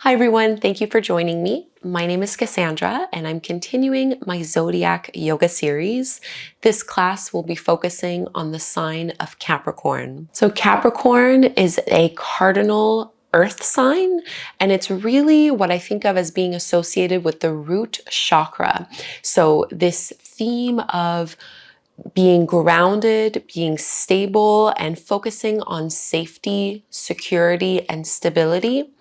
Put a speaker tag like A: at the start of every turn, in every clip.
A: Hi everyone, thank you for joining me. My name is Kassandra and I'm continuing my zodiac yoga series. This class will be focusing on the sign of Capricorn. So Capricorn is a cardinal earth sign, and it's really what I think of as being associated with the root chakra. So this theme of being grounded, being stable, and focusing on safety, security, and stability.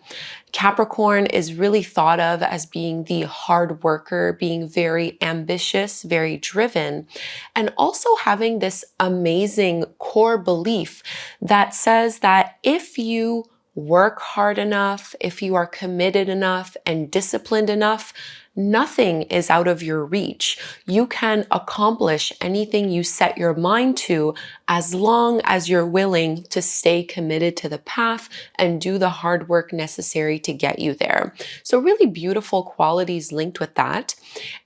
A: Capricorn is really thought of as being the hard worker, being very ambitious, very driven, and also having this amazing core belief that says that if you work hard enough, if you are committed enough and disciplined enough, nothing is out of your reach. You can accomplish anything you set your mind to as long as you're willing to stay committed to the path and do the hard work necessary to get you there. So really beautiful qualities linked with that.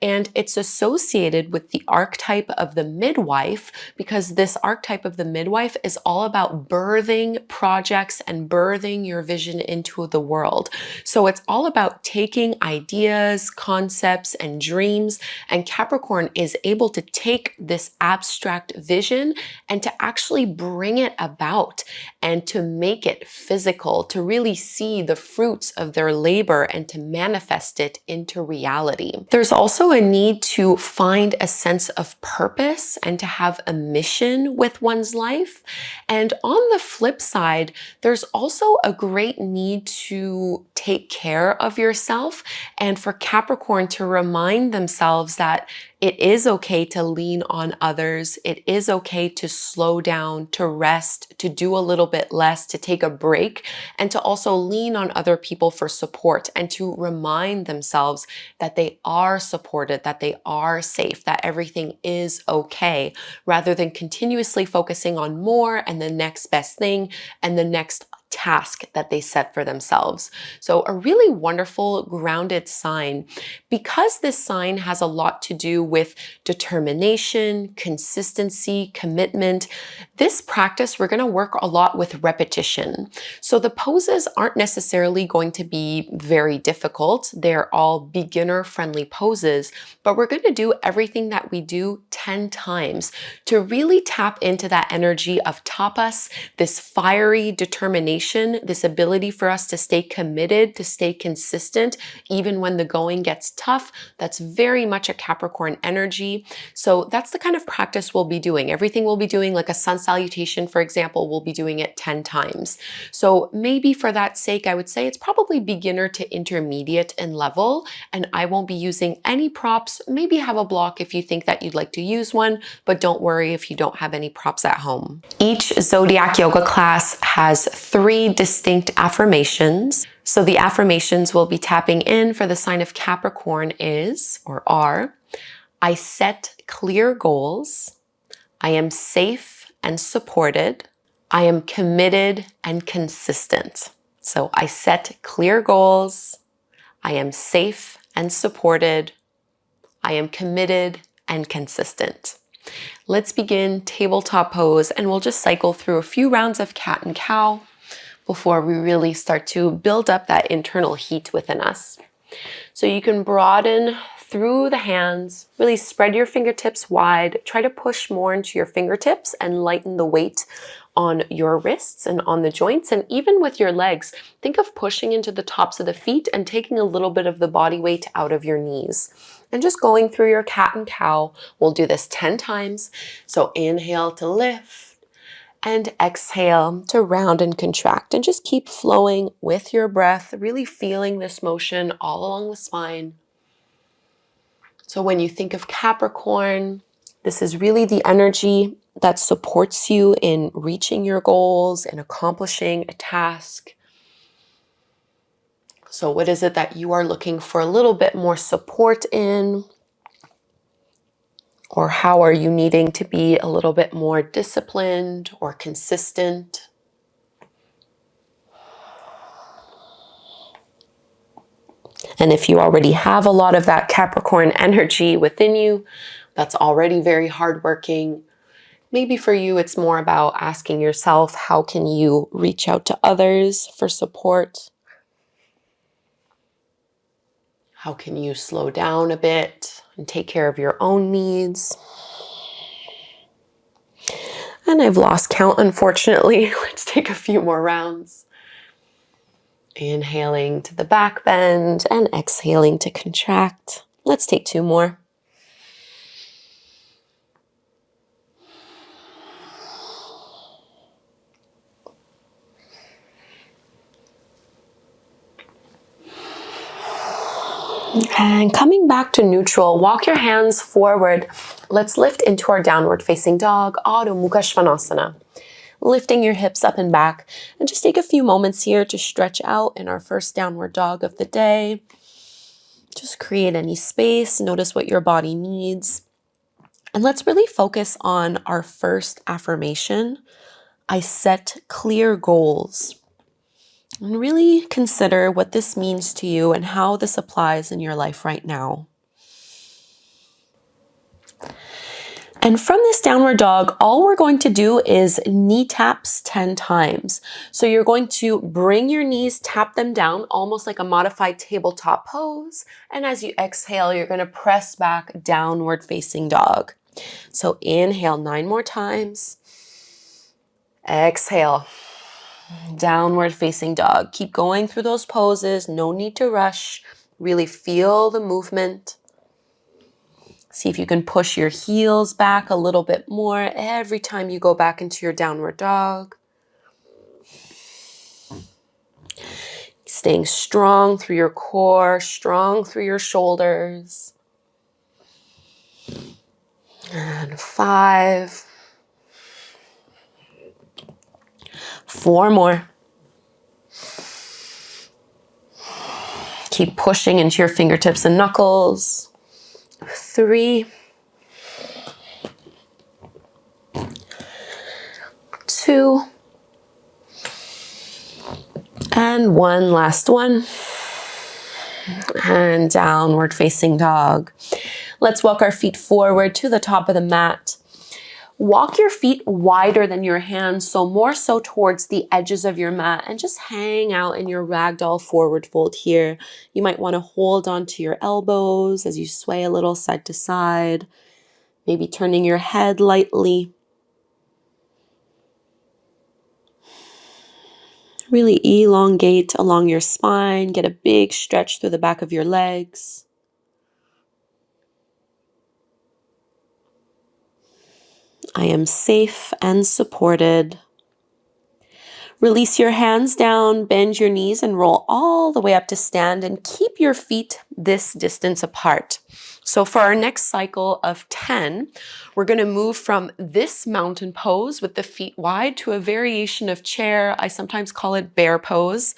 A: And it's associated with the archetype of the midwife, because this archetype of the midwife is all about birthing projects and birthing your vision into the world. So it's all about taking ideas, concepts, and dreams, and Capricorn is able to take this abstract vision and to actually bring it about and to make it physical, to really see the fruits of their labor and to manifest it into reality. There's also a need to find a sense of purpose and to have a mission with one's life. And on the flip side, there's also a great need to take care of yourself and for Capricorn to remind themselves that it is okay to lean on others. It is okay to slow down, to rest, to do a little bit less, to take a break, and to also lean on other people for support and to remind themselves that they are supported, that they are safe, that everything is okay, rather than continuously focusing on more and the next best thing and the next task that they set for themselves. So a really wonderful grounded sign, because this sign has a lot to do with determination, consistency, commitment. This practice, we're going to work a lot with repetition. So the poses aren't necessarily going to be very difficult. They're all beginner friendly poses, but we're going to do everything that we do 10 times to really tap into that energy of tapas, this fiery determination, this ability for us to stay committed, to stay consistent, even when the going gets tough. That's very much a Capricorn energy. So that's the kind of practice we'll be doing. Everything we'll be doing, like a sun salutation, for example, we'll be doing it 10 times. So maybe for that sake, I would say it's probably beginner to intermediate in level, and I won't be using any props. Maybe have a block if you think that you'd like to use one, but don't worry if you don't have any props at home. Each zodiac yoga class has 3 distinct affirmations. So the affirmations we'll be tapping in for the sign of Capricorn are, I set clear goals, I am safe and supported, I am committed and consistent. So I set clear goals, I am safe and supported, I am committed and consistent. Let's begin tabletop pose, and we'll just cycle through a few rounds of cat and cow before we really start to build up that internal heat within us. So you can broaden through the hands, really spread your fingertips wide, try to push more into your fingertips and lighten the weight on your wrists and on the joints. And even with your legs, think of pushing into the tops of the feet and taking a little bit of the body weight out of your knees. And just going through your cat and cow. We'll do this 10 times. So inhale to lift and exhale to round and contract, and just keep flowing with your breath, really feeling this motion all along the spine. So when you think of Capricorn, this is really the energy that supports you in reaching your goals and accomplishing a task. So what is it that you are looking for a little bit more support in? Or how are you needing to be a little bit more disciplined or consistent? And if you already have a lot of that Capricorn energy within you, that's already very hardworking. Maybe for you, it's more about asking yourself, how can you reach out to others for support? How can you slow down a bit and take care of your own needs? And I've lost count, unfortunately. Let's take a few more rounds. Inhaling to the back bend and exhaling to contract. Let's take 2 more. And coming back to neutral, walk your hands forward. Let's lift into our downward facing dog, Adho Mukha Svanasana. Lifting your hips up and back, and just take a few moments here to stretch out in our first downward dog of the day. Just create any space, notice what your body needs. And let's really focus on our first affirmation. I set clear goals. And really consider what this means to you and how this applies in your life right now. And from this downward dog, all we're going to do is knee taps 10 times. So you're going to bring your knees, tap them down, almost like a modified tabletop pose. And as you exhale, you're going to press back, downward facing dog. So inhale 9 more times. Exhale, downward facing dog. Keep going through those poses. No need to rush. Really feel the movement. See if you can push your heels back a little bit more every time you go back into your downward dog. Staying strong through your core, strong through your shoulders. And 5. 4 more. Keep pushing into your fingertips and knuckles. 3. 2. And 1 last one. And downward facing dog. Let's walk our feet forward to the top of the mat. Walk your feet wider than your hands, so more so towards the edges of your mat, and just hang out in your ragdoll forward fold here. You might want to hold onto your elbows as you sway a little side to side, maybe turning your head lightly. Really elongate along your spine, get a big stretch through the back of your legs. I am safe and supported. Release your hands down, bend your knees, and roll all the way up to stand, and keep your feet this distance apart. So for our next cycle of 10, we're going to move from this mountain pose with the feet wide to a variation of chair. I sometimes call it bear pose.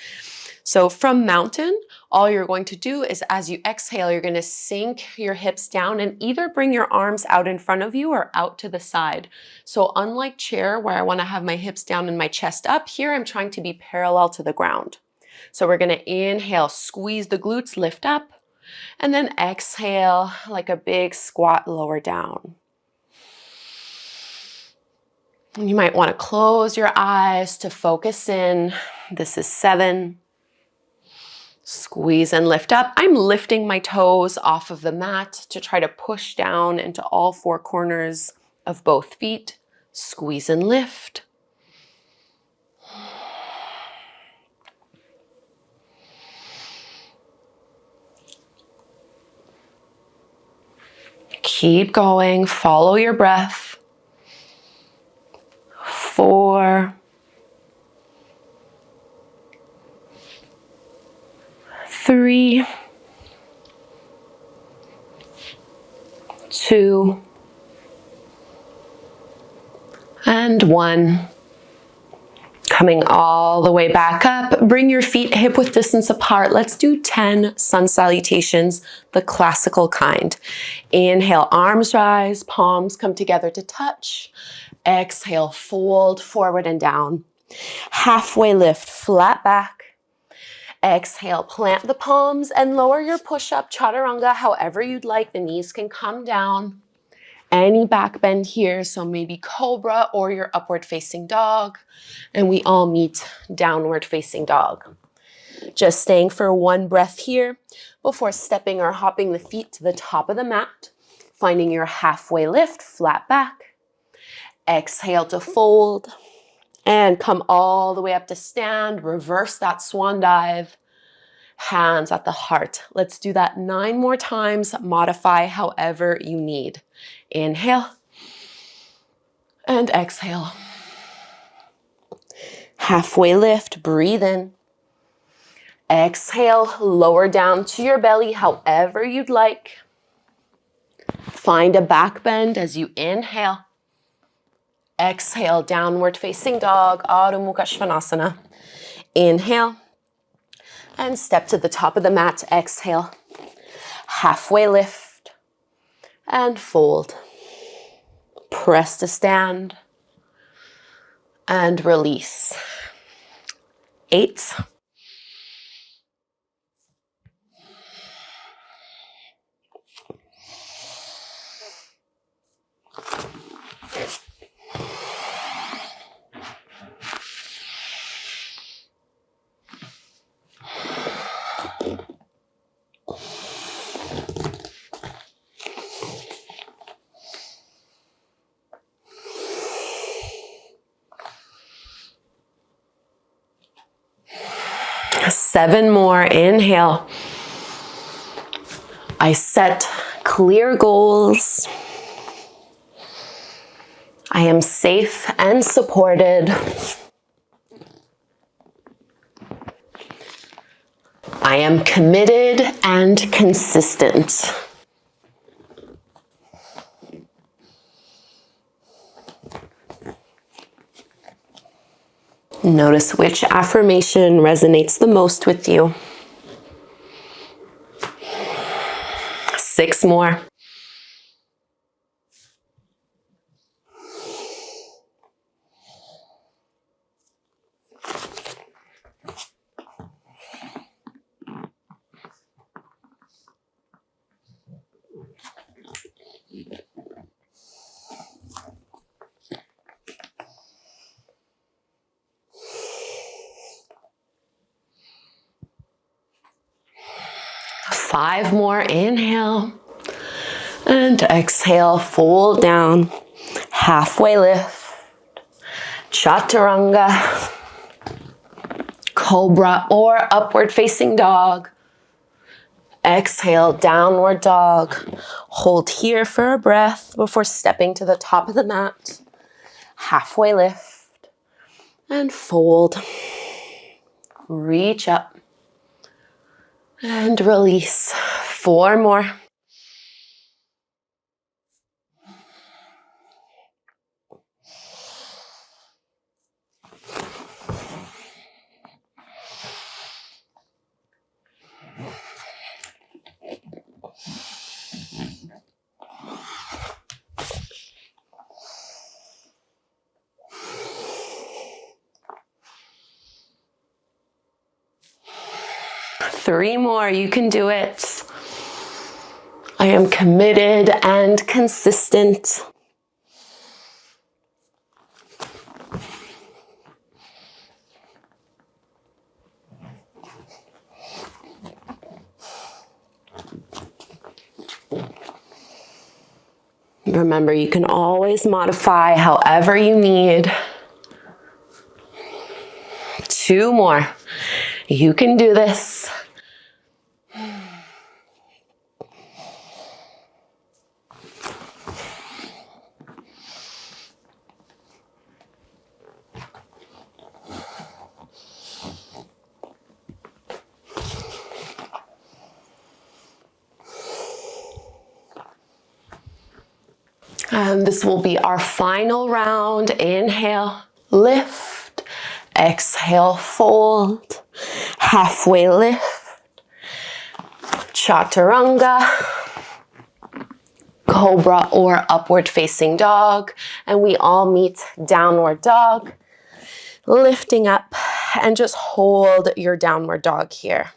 A: So from mountain, all you're going to do is as you exhale, you're going to sink your hips down and either bring your arms out in front of you or out to the side. So unlike chair where I want to have my hips down and my chest up, here I'm trying to be parallel to the ground. So we're going to inhale, squeeze the glutes, lift up, and then exhale like a big squat, lower down. And you might want to close your eyes to focus in. This is 7. Squeeze and lift up. I'm lifting my toes off of the mat to try to push down into all 4 corners of both feet. Squeeze and lift. Keep going. Follow your breath. 4. 3, 2, and 1. Coming all the way back up, bring your feet hip width distance apart. Let's do 10 sun salutations, the classical kind. Inhale, arms rise, palms come together to touch. Exhale, fold forward and down. Halfway lift, flat back. Exhale, plant the palms and lower your push-up, chaturanga, however you'd like. The knees can come down. Any back bend here, so maybe cobra or your upward facing dog. And we all meet downward facing dog. Just staying for one breath here before stepping or hopping the feet to the top of the mat. Finding your halfway lift, flat back. Exhale to fold. And come all the way up to stand. Reverse that swan dive. Hands at the heart. Let's do that 9 more times. Modify however you need. Inhale. And exhale. Halfway lift, breathe in. Exhale, lower down to your belly however you'd like. Find a back bend as you inhale. Exhale, downward facing dog, Adho Mukha Svanasana. Inhale. And step to the top of the mat, exhale. Halfway lift. And fold. Press to stand. And release. 8. 7 more. Inhale. I set clear goals. I am safe and supported. I am committed and consistent. Notice which affirmation resonates the most with you. 6 more. Five more. Inhale and exhale. Fold down. Halfway lift. Chaturanga. Cobra or upward facing dog. Exhale, downward dog. Hold here for a breath before stepping to the top of the mat. Halfway lift and fold. Reach up. And release. 4 more. Three more. You can do it. I am committed and consistent. Remember, you can always modify however you need. 2 more. You can do this. And this will be our final round. Inhale, lift. Exhale, fold. Halfway lift. Chaturanga. Cobra or upward facing dog. And we all meet downward dog. Lifting up and just hold your downward dog here.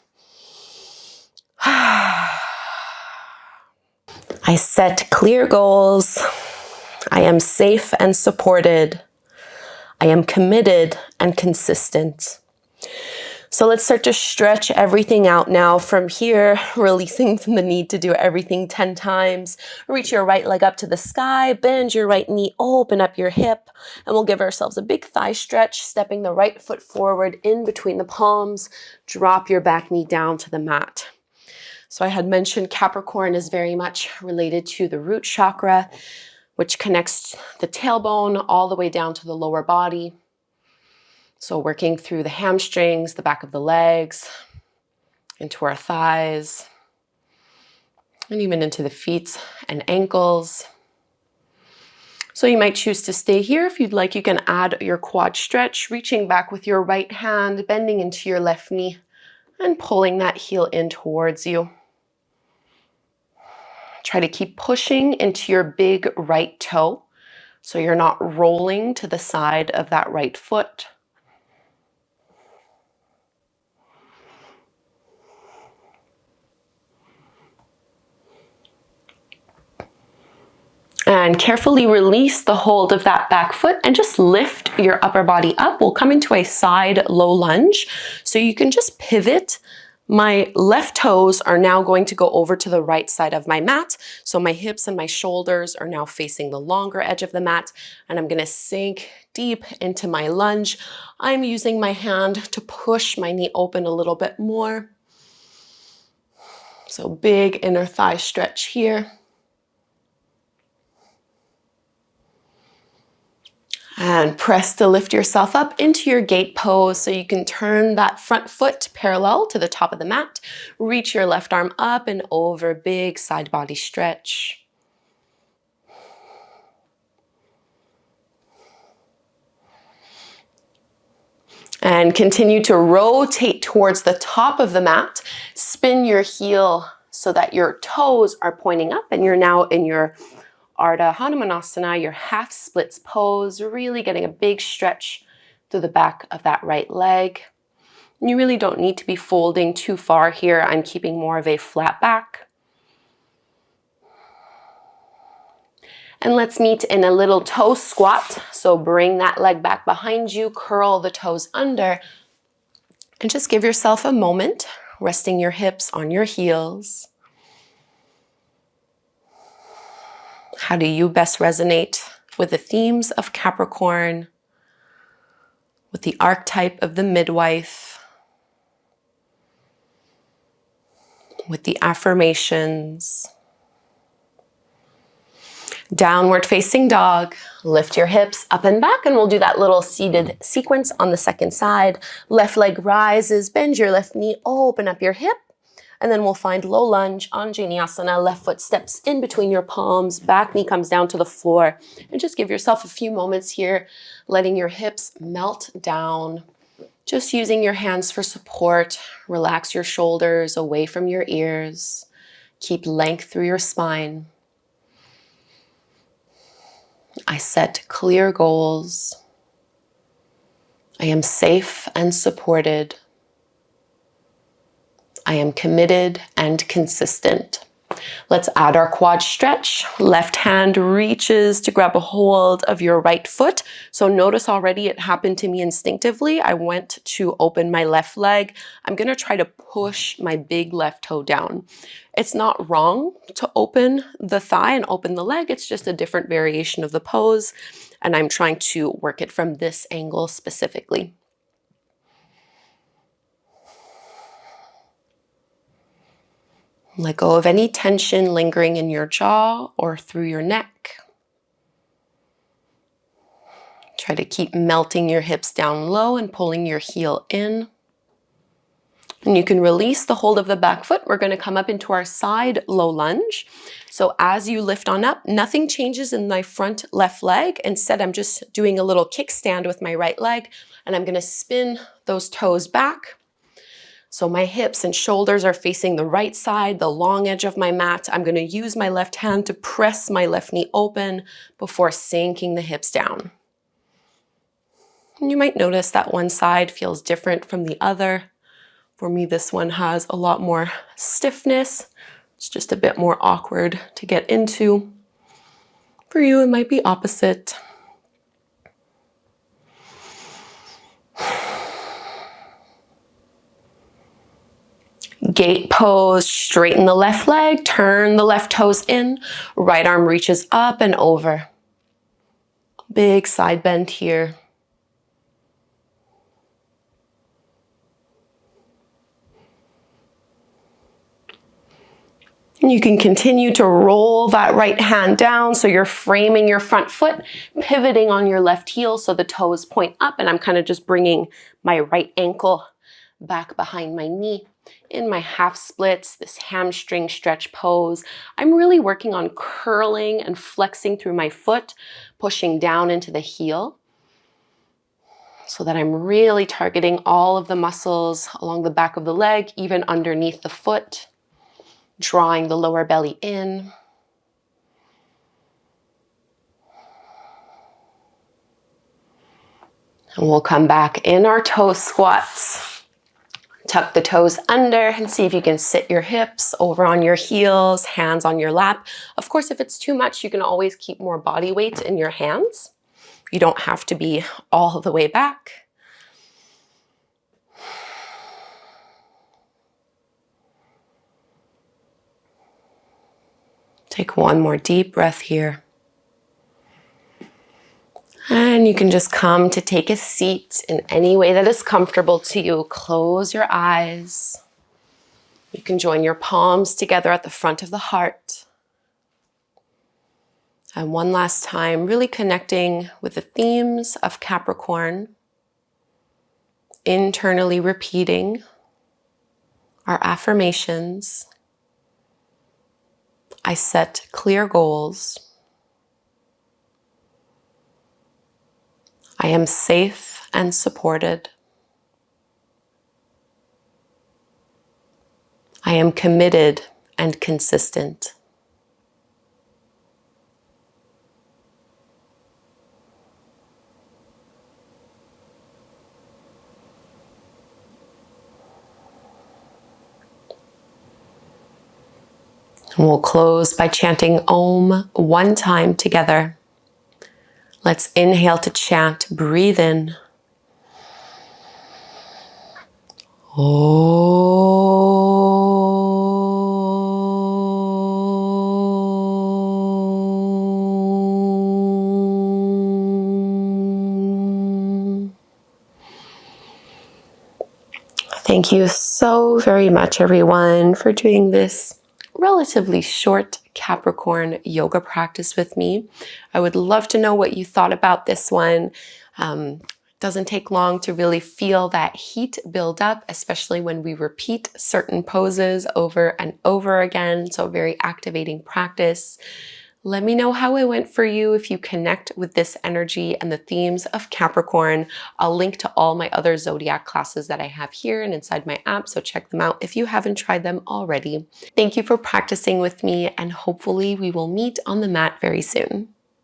A: I set clear goals. I am safe and supported. I am committed and consistent. So let's start to stretch everything out now. From here, releasing the need to do everything 10 times. Reach your right leg up to the sky, bend your right knee, open up your hip, and we'll give ourselves a big thigh stretch, stepping the right foot forward in between the palms. Drop your back knee down to the mat. So I had mentioned Capricorn is very much related to the root chakra, which connects the tailbone all the way down to the lower body. So working through the hamstrings, the back of the legs, into our thighs, and even into the feet and ankles. So you might choose to stay here. If you'd like, you can add your quad stretch, reaching back with your right hand, bending into your left knee, and pulling that heel in towards you. Try to keep pushing into your big right toe, so you're not rolling to the side of that right foot. And carefully release the hold of that back foot and just lift your upper body up. We'll come into a side low lunge. So you can just pivot. My left toes are now going to go over to the right side of my mat. So my hips and my shoulders are now facing the longer edge of the mat. And I'm gonna sink deep into my lunge. I'm using my hand to push my knee open a little bit more. So big inner thigh stretch here. And press to lift yourself up into your gate pose so you can turn that front foot parallel to the top of the mat. Reach your left arm up and over, big side body stretch. And continue to rotate towards the top of the mat. Spin your heel so that your toes are pointing up and you're now in your Ardha Hanumanasana, your half splits pose, really getting a big stretch through the back of that right leg. You really don't need to be folding too far here. I'm keeping more of a flat back. And let's meet in a little toe squat. So bring that leg back behind you, curl the toes under, and just give yourself a moment, resting your hips on your heels. How do you best resonate with the themes of Capricorn, with the archetype of the midwife, with the affirmations? Downward facing dog, lift your hips up and back, and we'll do that little seated sequence on the second side. Left leg rises, bend your left knee, open up your hip. And then we'll find low lunge, Anjaneyasana, left foot steps in between your palms, back knee comes down to the floor. And just give yourself a few moments here, letting your hips melt down. Just using your hands for support. Relax your shoulders away from your ears. Keep length through your spine. I set clear goals. I am safe and supported. I am committed and consistent. Let's add our quad stretch. Left hand reaches to grab a hold of your right foot. So notice already it happened to me instinctively. I went to open my left leg. I'm gonna try to push my big left toe down. It's not wrong to open the thigh and open the leg. It's just a different variation of the pose. And I'm trying to work it from this angle specifically. Let go of any tension lingering in your jaw or through your neck. Try to keep melting your hips down low and pulling your heel in. And you can release the hold of the back foot. We're going to come up into our side low lunge. So as you lift on up, nothing changes in my front left leg. Instead, I'm just doing a little kickstand with my right leg, and I'm going to spin those toes back. So my hips and shoulders are facing the right side, the long edge of my mat. I'm going to use my left hand to press my left knee open before sinking the hips down. And you might notice that one side feels different from the other. For me, this one has a lot more stiffness. It's just a bit more awkward to get into. For you, it might be opposite. Gate pose, straighten the left leg, turn the left toes in, right arm reaches up and over. Big side bend here. And you can continue to roll that right hand down so you're framing your front foot, pivoting on your left heel so the toes point up, and I'm kind of just bringing my right ankle back behind my knee. In my half splits, this hamstring stretch pose, I'm really working on curling and flexing through my foot, pushing down into the heel so that I'm really targeting all of the muscles along the back of the leg, even underneath the foot. Drawing the lower belly in. And we'll come back in our toe squats. Tuck the toes under and see if you can sit your hips over on your heels, hands on your lap. Of course, if it's too much, you can always keep more body weight in your hands. You don't have to be all the way back. Take one more deep breath here. And you can just come to take a seat in any way that is comfortable to you. Close your eyes. You can join your palms together at the front of the heart. And one last time, really connecting with the themes of Capricorn. Internally repeating our affirmations. I set clear goals. I am safe and supported. I am committed and consistent. And we'll close by chanting Om one time together. Let's inhale to chant. Breathe in. Om. Thank you so very much, everyone, for doing this relatively short Capricorn yoga practice with me. I would love to know what you thought about this one. It doesn't take long to really feel that heat build up, especially when we repeat certain poses over and over again. So very activating practice. Let me know how it went for you if you connect with this energy and the themes of Capricorn. I'll link to all my other zodiac classes that I have here and inside my app, so check them out if you haven't tried them already. Thank you for practicing with me, and hopefully we will meet on the mat very soon.